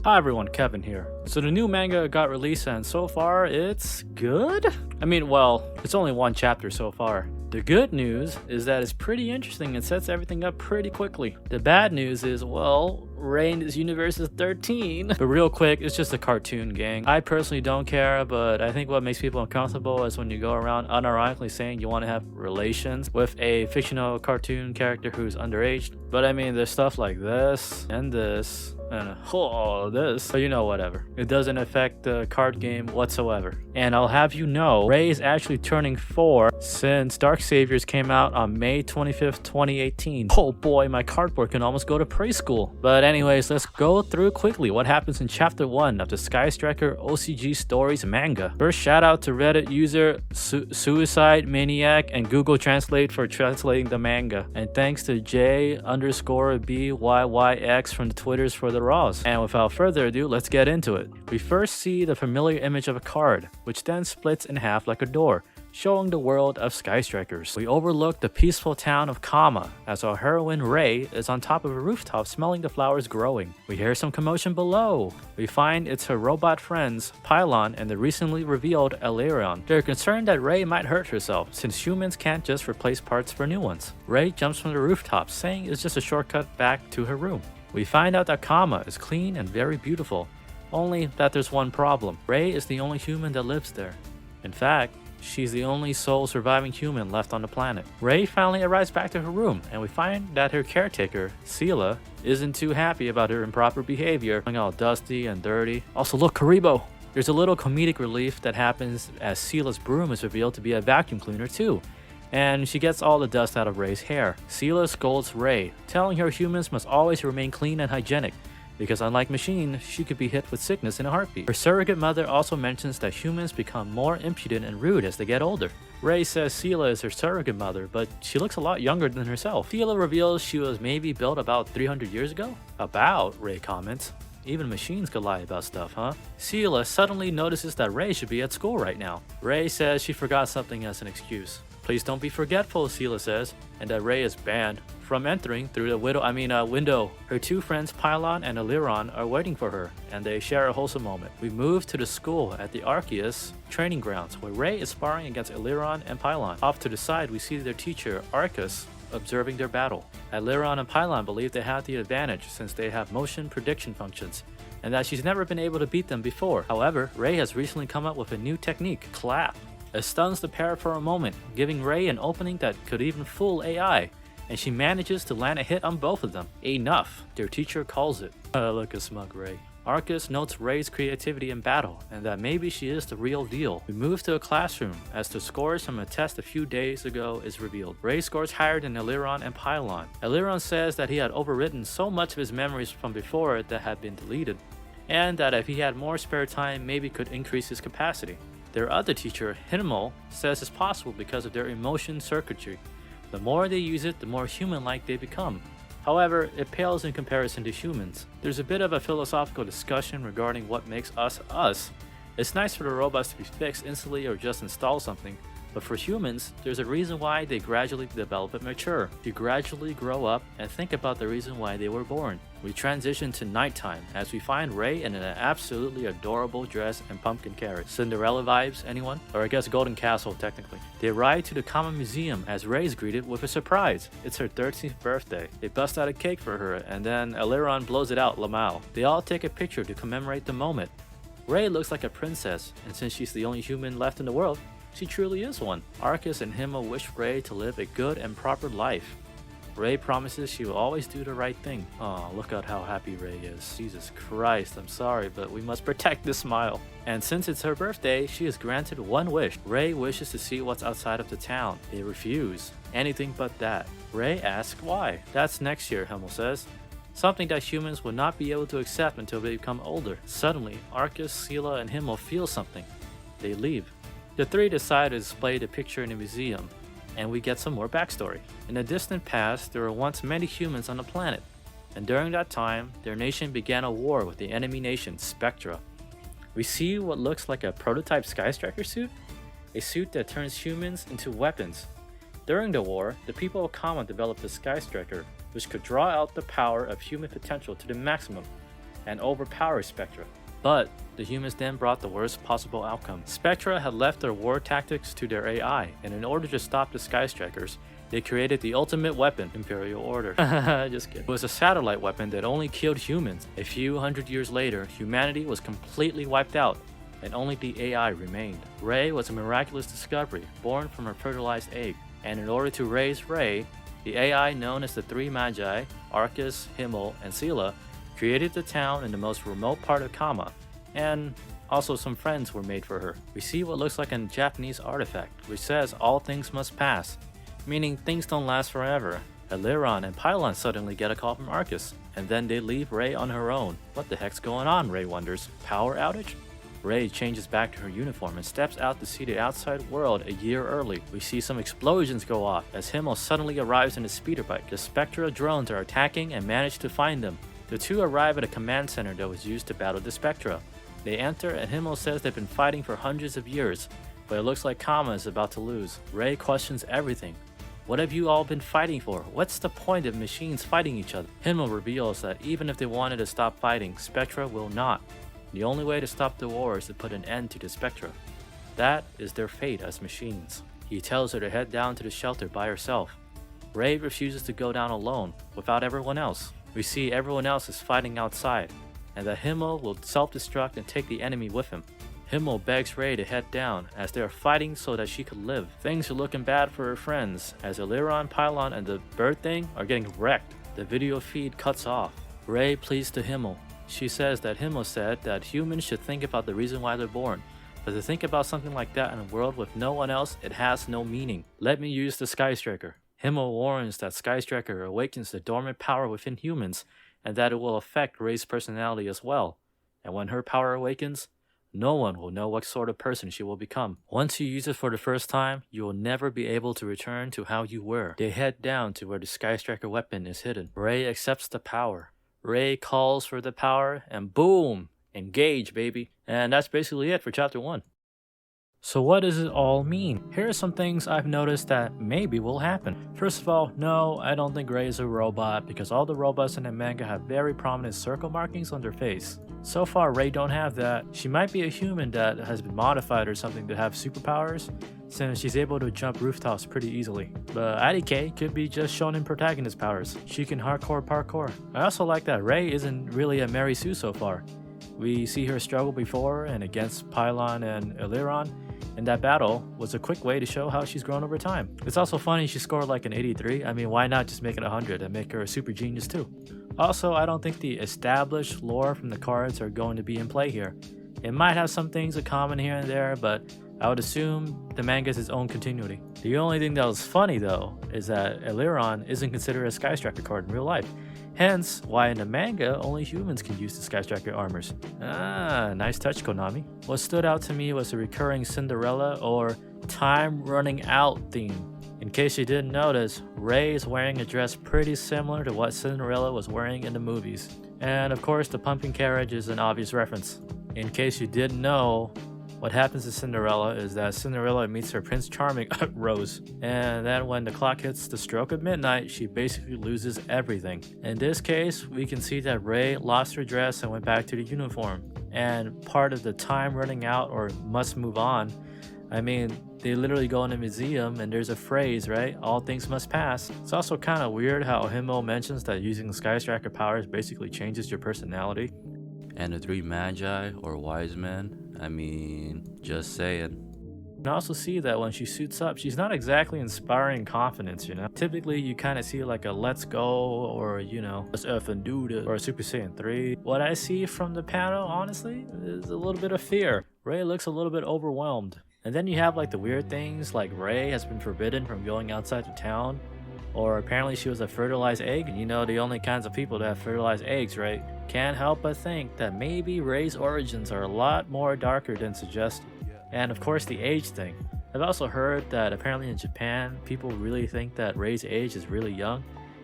Hi everyone, Kevin here. So the new manga got released and so far it's good? I mean, well, it's only one chapter so far. The good news is that it's pretty interesting and sets everything up pretty quickly. The bad news is, well, Raye in this universe is 13. But real quick, it's just a cartoon, gang. I personally don't care, but I think what makes people uncomfortable is when you go around unironically saying you want to have relations with a fictional cartoon character who's underage. But I mean, there's stuff like this and this and this, so you know, whatever. It doesn't affect the card game whatsoever. And I'll have you know, Raye is actually turning 4 since Dark Saviors came out on May 25th, 2018. Oh boy, my cardboard can almost go to preschool. But anyways, let's go through quickly what happens in chapter 1 of the Skystriker OCG Stories manga. First, shout out to Reddit user Suicidemaniac and Google Translate for translating the manga. And thanks to J_BYYX from the Twitters for the Raye'S. And without further ado, let's get into it. We first see the familiar image of a card, which then splits in half like a door, showing the world of Skystrikers. We overlook the peaceful town of Kama as our heroine Raye is on top of a rooftop smelling the flowers growing. We hear some commotion below. We find it's her robot friends, Pylon and the recently revealed Elerion. They're concerned that Raye might hurt herself since humans can't just replace parts for new ones. Raye jumps from the rooftop saying it's just a shortcut back to her room. We find out that Kama is clean and very beautiful, only that there's one problem. Raye is the only human that lives there. In fact, she's the only sole surviving human left on the planet. Raye finally arrives back to her room, and we find that her caretaker, Sela, isn't too happy about her improper behavior, looking all dusty and dirty. Also, look, Karibo! There's a little comedic relief that happens as Sela's broom is revealed to be a vacuum cleaner too, and she gets all the dust out of Raye's hair. Sela scolds Raye, telling her humans must always remain clean and hygienic, because unlike machines, she could be hit with sickness in a heartbeat. Her surrogate mother also mentions that humans become more impudent and rude as they get older. Raye says Sela is her surrogate mother, but she looks a lot younger than herself. Sela reveals she was maybe built about 300 years ago? About, Raye comments. Even machines could lie about stuff, huh? Sela suddenly notices that Raye should be at school right now. Raye says she forgot something as an excuse. Please don't be forgetful, Sela says, and that Raye is banned from entering through the window. Her two friends Pylon and Elerion are waiting for her, and they share a wholesome moment. We move to the school at the Arceus training grounds, where Raye is sparring against Elerion and Pylon. Off to the side, we see their teacher, Arceus, observing their battle. Elerion and Pylon believe they have the advantage since they have motion prediction functions, and that she's never been able to beat them before. However, Raye has recently come up with a new technique, Clap. It stuns the pair for a moment, giving Raye an opening that could even fool AI, and she manages to land a hit on both of them. Enough, their teacher calls it. Look at smug Raye. Arceus notes Raye's creativity in battle, and that maybe she is the real deal. We move to a classroom, as the scores from a test a few days ago is revealed. Raye scores higher than Elerion and Pylon. Elerion says that he had overwritten so much of his memories from before that had been deleted, and that if he had more spare time, maybe could increase his capacity. Their other teacher, Himmel, says it's possible because of their emotion circuitry. The more they use it, the more human-like they become. However, it pales in comparison to humans. There's a bit of a philosophical discussion regarding what makes us us. It's nice for the robots to be fixed instantly or just install something, but for humans, there's a reason why they gradually develop and mature. You gradually grow up and think about the reason why they were born. We transition to nighttime as we find Raye in an absolutely adorable dress and pumpkin carrot. Cinderella vibes, anyone? Or I guess Golden Castle, technically. They ride to the Common Museum as Raye is greeted with a surprise. It's her 13th birthday. They bust out a cake for her, and then Elerion blows it out Lamau. They all take a picture to commemorate the moment. Raye looks like a princess, and since she's the only human left in the world, she truly is one. Arceus and Himmel wish Raye to live a good and proper life. Raye promises she will always do the right thing. Aw, look at how happy Raye is. Jesus Christ, I'm sorry, but we must protect this smile. And since it's her birthday, she is granted one wish. Raye wishes to see what's outside of the town. They refuse. Anything but that. Raye asks why. That's next year, Himmel says. Something that humans would not be able to accept until they become older. Suddenly, Arceus, Sela, and Himmel feel something. They leave. The three decide to display the picture in the museum, and we get some more backstory. In the distant past, there were once many humans on the planet, and during that time, their nation began a war with the enemy nation, Spectra. We see what looks like a prototype Skystriker suit, a suit that turns humans into weapons. During the war, the people of Kama developed a Skystriker, which could draw out the power of human potential to the maximum. and overpower Spectra. But the humans then brought the worst possible outcome. Spectra had left their war tactics to their AI, and in order to stop the Skystrikers, they created the ultimate weapon, Imperial Order. Just kidding. It was a satellite weapon that only killed humans. A few hundred years later, humanity was completely wiped out, and only the AI remained. Rey was a miraculous discovery, born from her fertilized egg, and in order to raise Rey, the AI known as the Three Magi, Arcus, Himmel, and Sela, created the town in the most remote part of Kama, and also some friends were made for her. We see what looks like a Japanese artifact, which says all things must pass, meaning things don't last forever. Eliron and Pylon suddenly get a call from Arcus, and then they leave Rey on her own. What the heck's going on, Rey wonders. Power outage? Rey changes back to her uniform and steps out to see the outside world a year early. We see some explosions go off as Himmel suddenly arrives in a speeder bike. The Spectra drones are attacking and manage to find them. The two arrive at a command center that was used to battle the Spectra. They enter and Himmel says they've been fighting for hundreds of years, but it looks like Kama is about to lose. Rey questions everything. What have you all been fighting for? What's the point of machines fighting each other? Himmel reveals that even if they wanted to stop fighting, Spectra will not. The only way to stop the war is to put an end to the Spectra. That is their fate as machines. He tells her to head down to the shelter by herself. Rey refuses to go down alone, without everyone else. We see everyone else is fighting outside, and that Himmel will self-destruct and take the enemy with him. Himmel begs Rey to head down, as they are fighting so that she could live. Things are looking bad for her friends, as Eliron, Pylon, and the bird thing are getting wrecked. The video feed cuts off. Rey pleads to Himmel. She says that Himmel said that humans should think about the reason why they're born, but to think about something like that in a world with no one else, it has no meaning. Let me use the Skystriker. Himmel warns that Skystriker awakens the dormant power within humans, and that it will affect Rey's personality as well. And when her power awakens, no one will know what sort of person she will become. Once you use it for the first time, you will never be able to return to how you were. They head down to where the Skystriker weapon is hidden. Rey accepts the power. Rey calls for the power, and boom! Engage, baby. And that's basically it for chapter 1. So what does it all mean? Here are some things I've noticed that maybe will happen. First of all, no, I don't think Rey is a robot because all the robots in the manga have very prominent circle markings on their face. So far, Rey don't have that. She might be a human that has been modified or something to have superpowers, since she's able to jump rooftops pretty easily. But Adike could be just shonen protagonist powers. She can hardcore parkour. I also like that Rey isn't really a Mary Sue so far. We see her struggle before and against Pylon and Eliron, and that battle was a quick way to show how she's grown over time. It's also funny she scored like an 83. I mean, why not just make it 100 and make her a super genius too? Also, I don't think the established lore from the cards are going to be in play here. It might have some things in common here and there, but I would assume the manga is its own continuity. The only thing that was funny though is that Eliron isn't considered a Skystriker card in real life. Hence, why in the manga, only humans can use the Skystriker armors. Ah, nice touch, Konami. What stood out to me was the recurring Cinderella or time running out theme. In case you didn't notice, Rey is wearing a dress pretty similar to what Cinderella was wearing in the movies. And of course, the pumpkin carriage is an obvious reference. In case you didn't know, what happens to Cinderella is that Cinderella meets her Prince Charming, Rose. And then when the clock hits the stroke of midnight, she basically loses everything. In this case, we can see that Rey lost her dress and went back to the uniform. And part of the time running out or must move on, I mean, they literally go in a museum and there's a phrase, right? All things must pass. It's also kind of weird how Himmel mentions that using Skystriker powers basically changes your personality. And the three magi or wise men, I mean, just saying. You can also see that when she suits up, she's not exactly inspiring confidence, you know? Typically, you kind of see like a let's go or, you know, let's F and do this or a Super Saiyan 3. What I see from the panel, honestly, is a little bit of fear. Rey looks a little bit overwhelmed. And then you have like the weird things like Rey has been forbidden from going outside the town. Or apparently she was a fertilized egg, and you know the only kinds of people that have fertilized eggs, right? Can't help but think that maybe Rey's origins are a lot more darker than suggested. And of course the age thing. I've also heard that apparently in Japan, people really think that Rey's age is really young,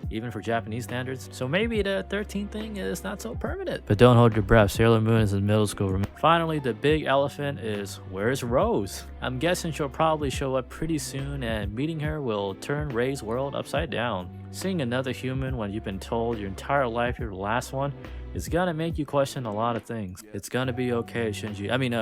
even for Japanese standards. So maybe the 13 thing is not so permanent. But don't hold your breath, Sailor Moon is in middle school. Finally, the big elephant is, where's Rose? I'm guessing she'll probably show up pretty soon, and meeting her will turn Rey's world upside down. Seeing another human when you've been told your entire life you're the last one It's gonna make you question a lot of things. It's gonna be okay,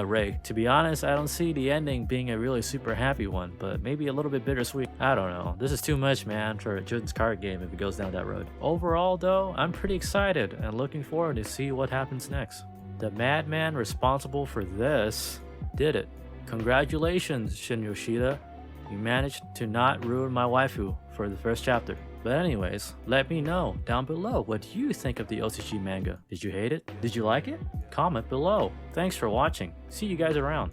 Ray. To be honest, I don't see the ending being a really super happy one, but maybe a little bit bittersweet. I don't know. This is too much, man, for a Jun's card game if it goes down that road. Overall, though, I'm pretty excited and looking forward to see what happens next. The madman responsible for this did it. Congratulations, Shin Yoshida. You managed to not ruin my waifu for the first chapter. But anyways, let me know down below what you think of the OCG manga. Did you hate it? Did you like it? Comment below. Thanks for watching. See you guys around.